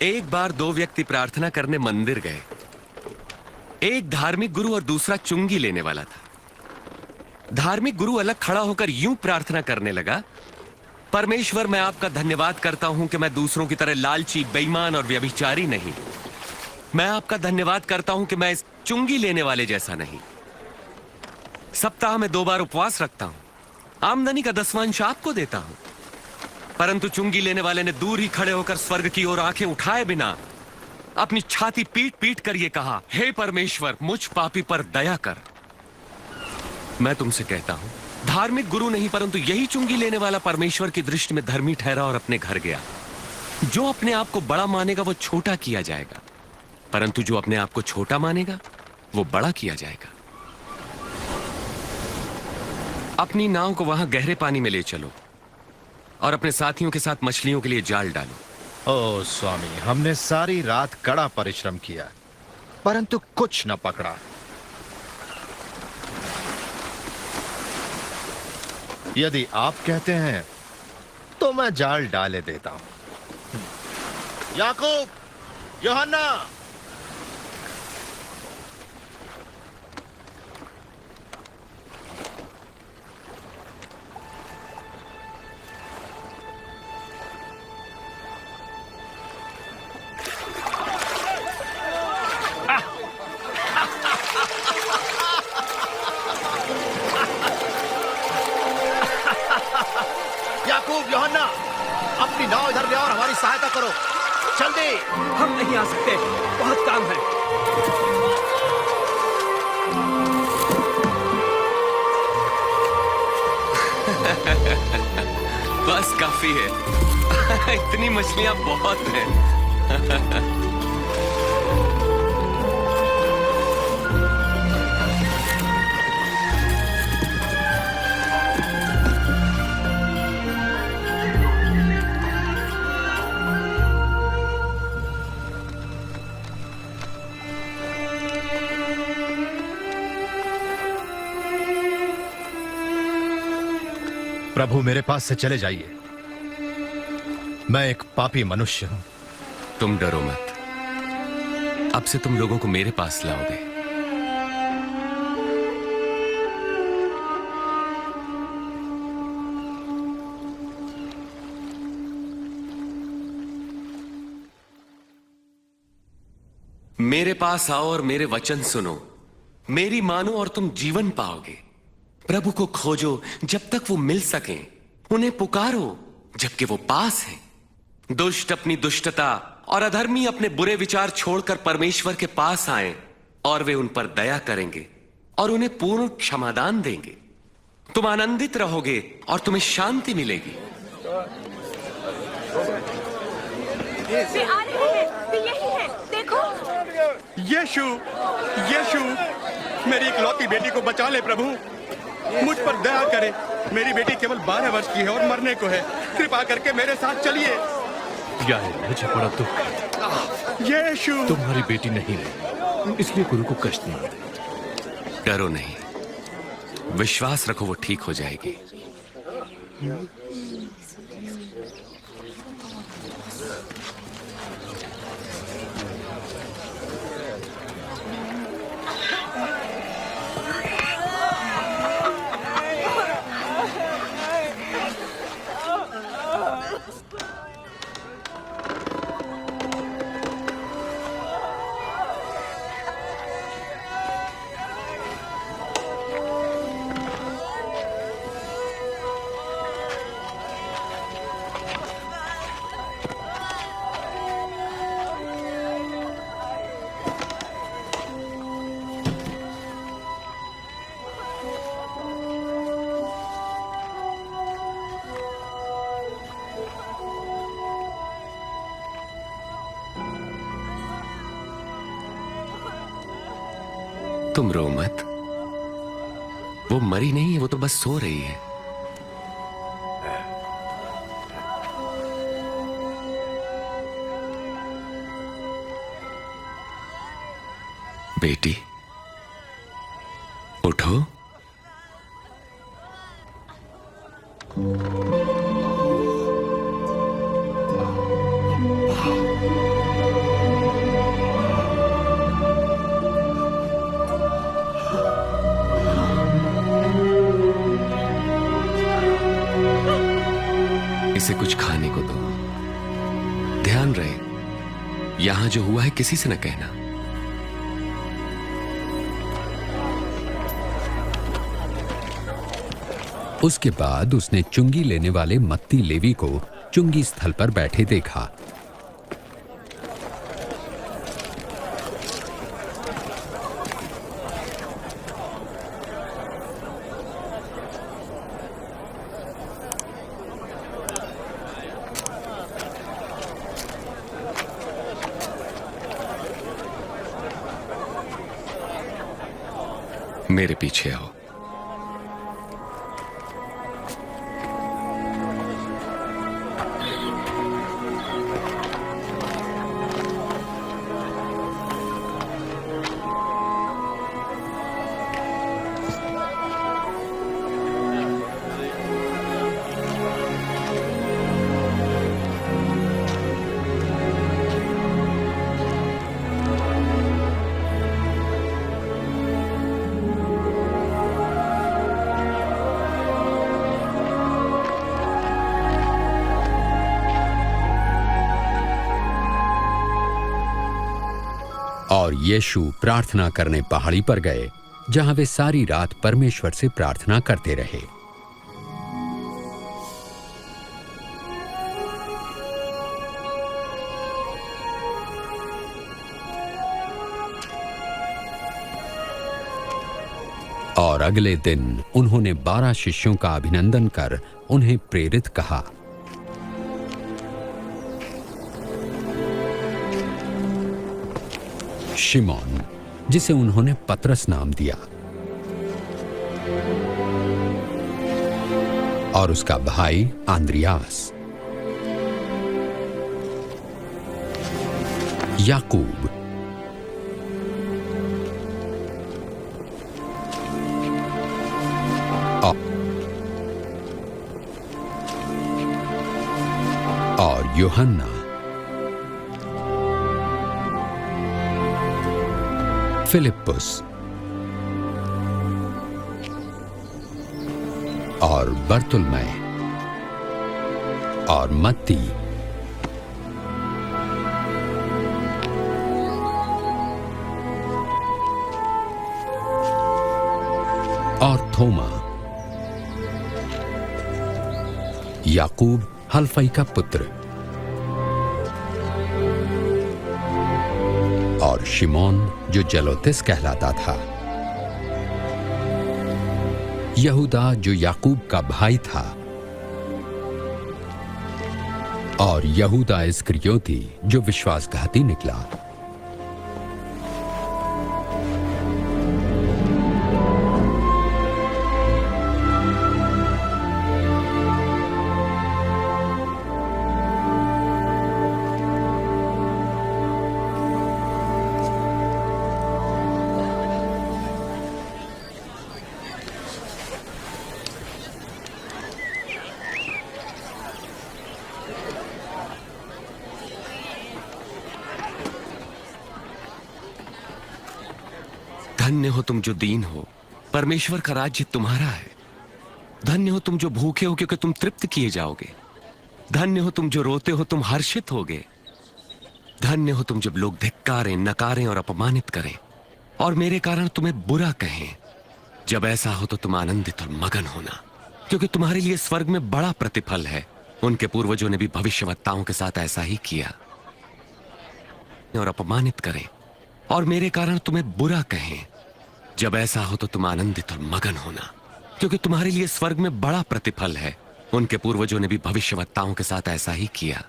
एक बार दो व्यक्ति प्रार्थना करने मंदिर गए। एक धार्मिक गुरु और दूसरा चुंगी लेने वाला था। धार्मिक गुरु अलग खड़ा होकर यूं प्रार्थना करने लगा, परमेश्वर, मैं आपका धन्यवाद करता हूं कि मैं दूसरों की तरह लालची, बेईमान और व्यभिचारी नहीं। मैं आपका धन्यवाद करता हूं कि मैं इस चुंगी लेने वाले जैसा नहीं। सप्ताह में 2 बार उपवास रखता हूं, आमदनी का 10वां अंश आपको देता हूं। परंतु चुंगी लेने वाले ने दूर ही खड़े होकर स्वर्ग की ओर आंखें उठाए बिना अपनी छाती पीट पीट कर यह कहा, हे परमेश्वर, मुझ पापी पर दया कर। मैं तुमसे कहता हूं, धार्मिक गुरु नहीं परंतु यही चुंगी लेने वाला परमेश्वर की दृष्टि में धर्मी ठहरा और अपने घर गया। जो अपने आप को बड़ा मानेगा वो छोटा किया जाएगा, परंतु जो अपने आप को छोटा मानेगा वो बड़ा किया जाएगा। अपनी नाव को वहां गहरे पानी में ले चलो और अपने साथियों के साथ मछलियों के लिए जाल डालो। ओ स्वामी, हमने सारी रात कड़ा परिश्रम किया परंतु कुछ न पकड़ा। यदि आप कहते हैं तो मैं जाल डाले देता हूं। याकूब, यूहन्ना, याकूब, यूहन्ना, अपनी नाव इधर ले आओ और हमारी सहायता करो, जल्दी। हम नहीं आ सकते, बहुत काम है। बस काफी है। इतनी मछलियां बहुत हैं। प्रभु, मेरे पास से चले जाइए, मैं एक पापी मनुष्य हूं। तुम डरो मत, अब से तुम लोगों को मेरे पास लाओगे। मेरे पास आओ और मेरे वचन सुनो, मेरी मानो और तुम जीवन पाओगे। प्रभु को खोजो जब तक वो मिल सके, उन्हें पुकारो जबकि वो पास है। दुष्ट अपनी दुष्टता और अधर्मी अपने बुरे विचार छोड़कर परमेश्वर के पास आएं और वे उन पर दया करेंगे और उन्हें पूर्ण क्षमादान देंगे। तुम आनंदित रहोगे और तुम्हें शांति मिलेगी। वे आ रहे हैं, वे यही हैं, देखो। यीशु, यीशु, मेरी इकलौती बेटी को बचा ले प्रभु, मुझ पर दया करें। मेरी बेटी केवल 12 वर्ष की है और मरने को है। कृपा करके मेरे साथ चलिए। यार, मुझे बड़ा दुख है। यीशु, तुम्हारी बेटी नहीं है, इसलिए गुरु को कष्ट ना दे। डरो नहीं, विश्वास रखो, वो ठीक हो जाएगी। तुम रो मत, वो मरी नहीं है, वो तो बस सो रही है। बेटी, उठो। इसे कुछ खाने को दो। ध्यान रहे, यहां जो हुआ है किसी से न कहना। उसके बाद उसने चुंगी लेने वाले मत्ती लेवी को चुंगी स्थल पर बैठे देखा। मेरे पीछे आओ। और यीशु प्रार्थना करने पहाड़ी पर गए, जहां वे सारी रात परमेश्वर से प्रार्थना करते रहे। और अगले दिन उन्होंने 12 शिष्यों का अभिनंदन कर उन्हें प्रेरित कहा। शिमोन, जिसे उन्होंने पतरस नाम दिया, और उसका भाई आंद्रियास, याकूब, और यूहन्ना, फिलिप्पुस और बर्तुलमै और मत्ती और थोमा, याकूब हल्फई का पुत्र और शिमोन जो जलोतिस कहलाता था, यहूदा जो याकूब का भाई था, और यहूदा इस्करियोती जो विश्वासघाती निकला। धन्य हो तुम जो दीन हो, परमेश्वर का राज्य तुम्हारा है। धन्य हो तुम जो भूखे हो, क्योंकि तुम तृप्त किए जाओगे। धन्य हो तुम जो रोते हो, तुम हर्षित होगे। धन्य हो तुम जब लोग धिक्कारें, नकारें और अपमानित करें और मेरे कारण तुम्हें बुरा कहें। जब ऐसा हो तो तुम आनंदित और मगन होना, क्योंकि तुम्हारे लिए स्वर्ग में बड़ा प्रतिफल है। उनके पूर्वजों ने भी भविष्यवक्ताओं के साथ ऐसा ही किया। और अपमानित करें और मेरे कारण तुम्हें बुरा कहें। जब ऐसा हो तो तुम आनंदित और मगन होना, क्योंकि तुम्हारे लिए स्वर्ग में बड़ा प्रतिफल है। उनके पूर्वजों ने भी भविष्यवक्ताओं के साथ ऐसा ही किया।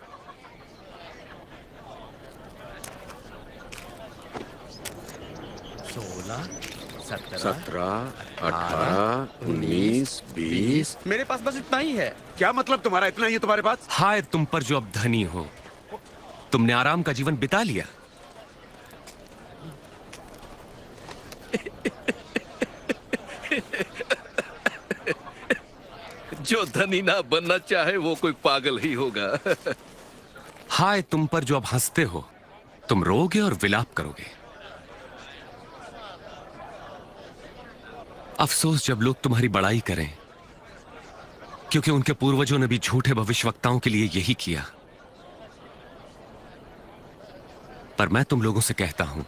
17, 18, 19, 20। मेरे पास बस इतना ही है। क्या मतलब तुम्हारा इतना ही है तुम्हारे पास? हाय तुम पर जो अब धनी हो, तुमने आराम का जीवन बिता लिया। जो धनी ना बनना चाहे वो कोई पागल ही होगा। हाय तुम पर जो अब हंसते हो, तुम रोगे और विलाप करोगे। अफसोस जब लोग तुम्हारी बड़ाई करें क्योंकि उनके पूर्वजों ने भी झूठे भविष्यवक्ताओं के लिए यही किया। पर मैं तुम लोगों से कहता हूं,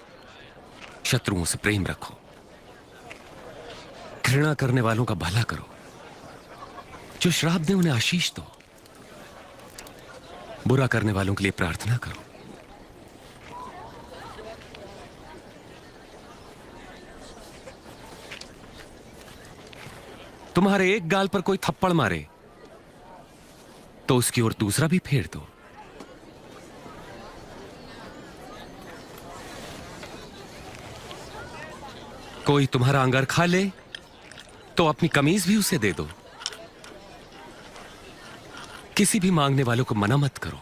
शत्रुओं से प्रेम रखो, घृणा करने वालों का भला करो, जो श्राप दे उन्हें आशीष दो, बुरा करने वालों के लिए प्रार्थना करो। तुम्हारे एक गाल पर कोई थप्पड़ मारे तो उसकी ओर दूसरा भी फेर दो। कोई तुम्हारा अंगार खा ले तो अपनी कमीज भी उसे दे दो। किसी भी मांगने वालों को मना मत करो।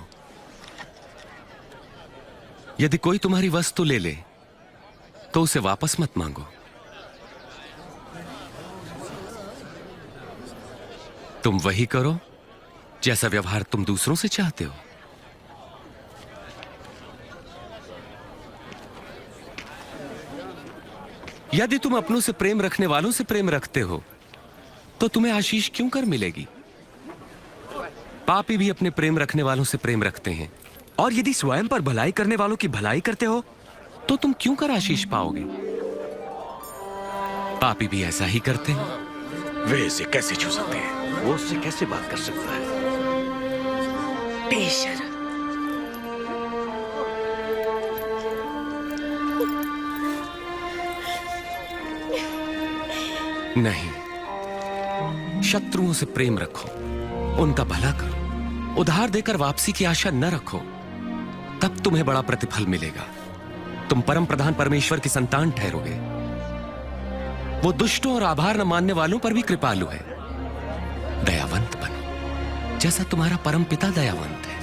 यदि कोई तुम्हारी वस्तु ले ले तो उसे वापस मत मांगो। तुम वही करो जैसा व्यवहार तुम दूसरों से चाहते हो। यदि तुम अपनों से प्रेम रखने वालों से प्रेम रखते हो तो तुम्हें आशीष क्यों कर मिलेगी? पापी भी अपने प्रेम रखने वालों से प्रेम रखते हैं। और यदि स्वयं पर भलाई करने वालों की भलाई करते हो तो तुम क्यों कर आशीष पाओगे? पापी भी ऐसा ही करते हैं। वे इसे कैसे छू सकते हैं? वो उससे कैसे बात कर सकता है? बेशर्म। नहीं, शत्रुओं से प्रेम रखो, उनका भला करो, उधार देकर वापसी की आशा न रखो, तब तुम्हें बड़ा प्रतिफल मिलेगा। तुम परम प्रधान परमेश्वर की संतान ठहरोगे। वो दुष्टों और आभार न मानने वालों पर भी कृपालु है। दयावंत बनो जैसा तुम्हारा परम पिता दयावंत है।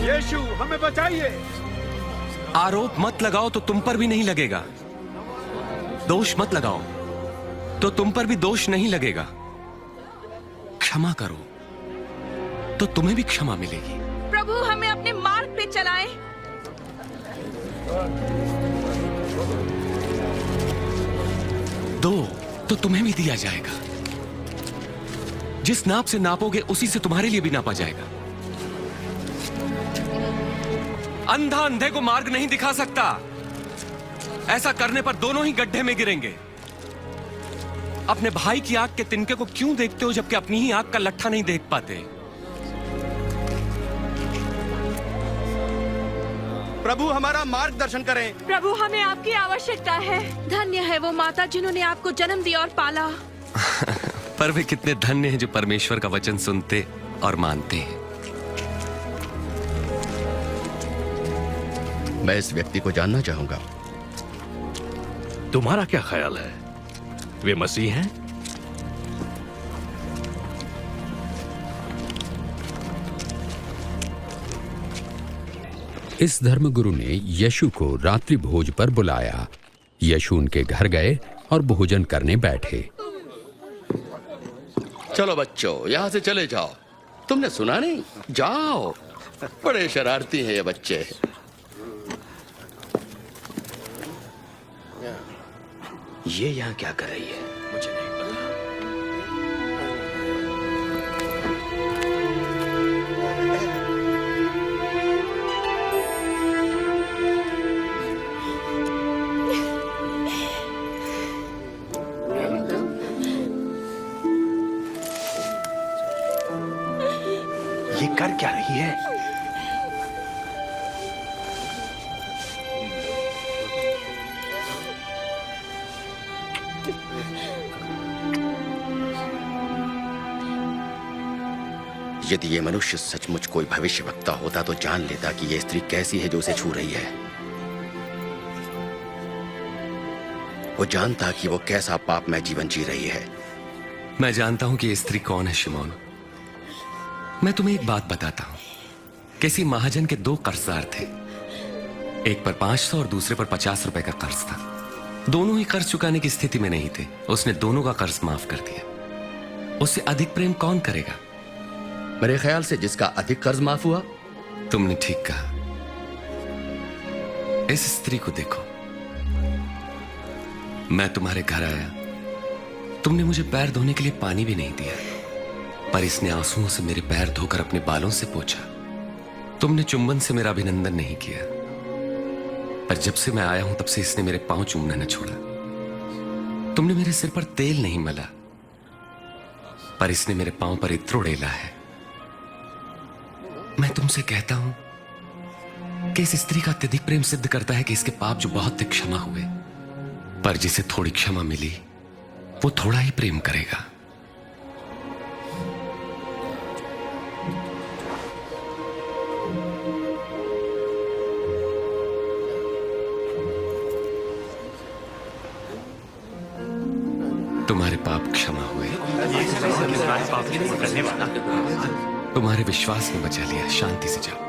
यीशु हमें बचाइए। आरोप मत लगाओ तो तुम पर भी नहीं लगेगा। दोष मत लगाओ तो तुम पर भी दोष नहीं लगेगा। क्षमा करो तो तुम्हें भी क्षमा मिलेगी। प्रभु हमें अपने मार्ग पे चलाएं। दो तो तुम्हें भी दिया जाएगा। जिस नाप से नापोगे उसी से तुम्हारे लिए भी नापा जाएगा। अंधा अंधे को मार्ग नहीं दिखा सकता। ऐसा करने पर दोनों ही गड्ढे में गिरेंगे। अपने भाई की आंख के तिनके को क्यों देखते हो जबकि अपनी ही आंख का लट्ठा नहीं देख पाते? प्रभु हमारा मार्गदर्शन करें। प्रभु हमें आपकी आवश्यकता है। धन्य है वो माता जिन्होंने आपको जन्म दिया और पाला। पर वे कितने धन्य हैं जो परमेश्वर का वचन सुनते और मानते हैं। मैं इस व्यक्ति को जानना चाहूंगा। तुम्हारा क्या ख्याल है, वे मसीह हैं? इस धर्मगुरु ने यीशु को रात्रि भोज पर बुलाया। यीशु उनके घर गए और भोजन करने बैठे। चलो बच्चों, यहाँ से चले जाओ। तुमने सुना नहीं? जाओ। बड़े शरारती हैं ये बच्चे। ये यहाँ क्या कर रही है? मुझे नहीं पता। ये कर क्या रही है? यदि ये मनुष्य सचमुच कोई भविष्यवक्ता होता तो जान लेता कि ये स्त्री कैसी है जो उसे छू रही है। वो जानता कि वो कैसा पापमय जीवन जी रही है। मैं जानता हूं कि ये स्त्री कौन है शिमोन। मैं तुम्हें एक बात बताता हूं। किसी महाजन के दो कर्जदार थे। एक पर 500 और दूसरे पर 50 रुपए का कर्ज था। दोनों ही कर्ज चुकाने की स्थिति में नहीं थे। उसने दोनों का कर्ज माफ कर दिया। उससे अधिक प्रेम कौन करेगा? मेरे ख्याल से जिसका अधिक कर्ज माफ हुआ। तुमने ठीक कहा। इस स्त्री को देखो। मैं तुम्हारे घर आया तुमने मुझे पैर धोने के लिए पानी भी नहीं दिया, पर इसने आंसुओं से मेरे पैर धोकर अपने बालों से पोंछा। तुमने चुंबन से मेरा अभिनंदन नहीं किया, पर जब से मैं आया हूं तब से इसने मेरे पांव चूमना न छोड़ा। तुमने मेरे सिर पर तेल नहीं मला, पर इसने मेरे पांव पर इत्र उड़ेला है। मैं तुमसे कहता हूं कि इस स्त्री का अत्यधिक प्रेम सिद्ध करता है कि इसके पाप जो बहुत थे क्षमा हुए, पर जिसे थोड़ी क्षमा मिली वो थोड़ा ही प्रेम करेगा। तुम्हारे पाप क्षमा हुए, तुम्हारे विश्वास ने बचा लिया। शांति से जाओ।